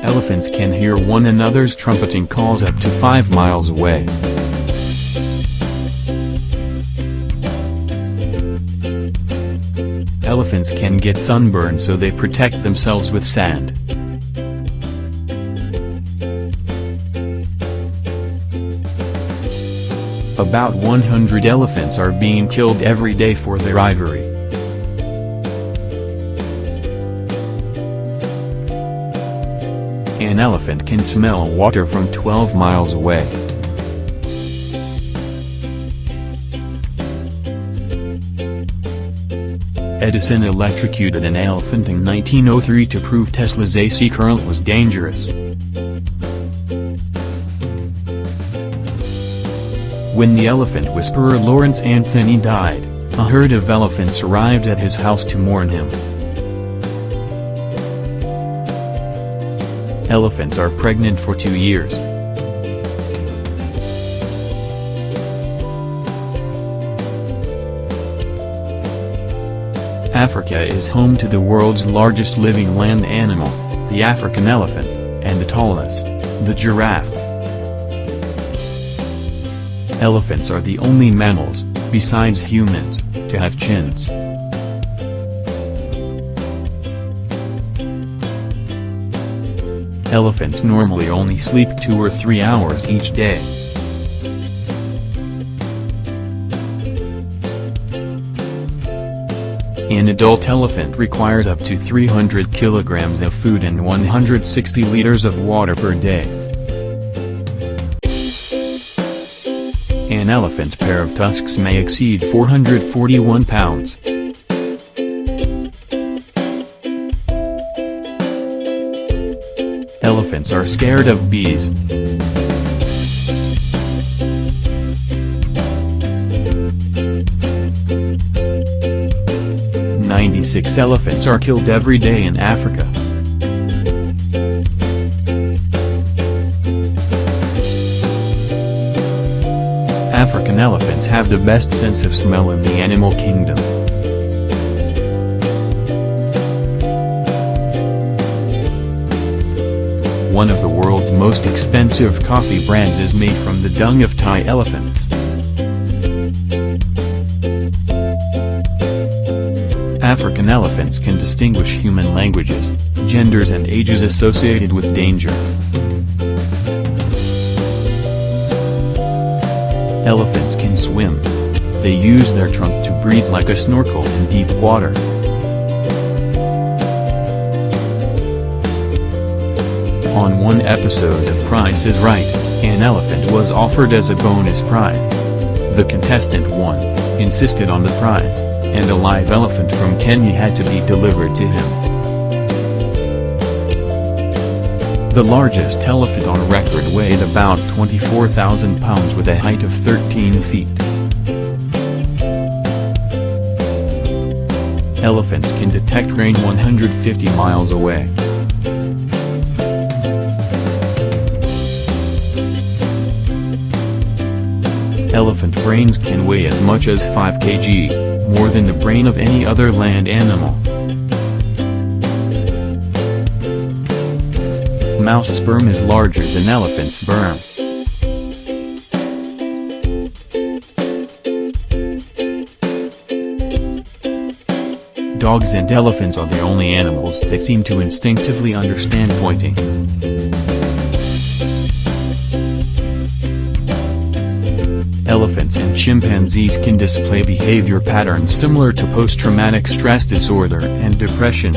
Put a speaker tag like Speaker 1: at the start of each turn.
Speaker 1: Elephants can hear one another's trumpeting calls up to 5 miles away. Elephants can get sunburned, so they protect themselves with sand. About 100 elephants are being killed every day for their ivory. An elephant can smell water from 12 miles away. Edison electrocuted an elephant in 1903 to prove Tesla's AC current was dangerous. When the elephant whisperer Lawrence Anthony died, a herd of elephants arrived at his house to mourn him. Elephants are pregnant for 2 years. Africa is home to the world's largest living land animal, the African elephant, and the tallest, the giraffe. Elephants are the only mammals, besides humans, to have chins. Elephants normally only sleep 2 or 3 hours each day. An adult elephant requires up to 300 kilograms of food and 160 liters of water per day. An elephant's pair of tusks may exceed 441 pounds. Elephants are scared of bees. "96 elephants are killed every day in Africa. African elephants have the best sense of smell in the animal kingdom. One of the world's most expensive coffee brands is made from the dung of Thai elephants. African elephants can distinguish human languages, genders and ages associated with danger. Elephants can swim. They use their trunk to breathe like a snorkel in deep water. On one episode of Price is Right, an elephant was offered as a bonus prize. The contestant won, insisted on the prize, and a live elephant from Kenya had to be delivered to him. The largest elephant on record weighed about 24,000 pounds with a height of 13 feet. Elephants can detect rain 150 miles away. Elephant brains can weigh as much as 5 kg, more than the brain of any other land animal. Mouse sperm is larger than elephant sperm. Dogs and elephants are the only animals that seem to instinctively understand pointing. Elephants and chimpanzees can display behavior patterns similar to post-traumatic stress disorder and depression.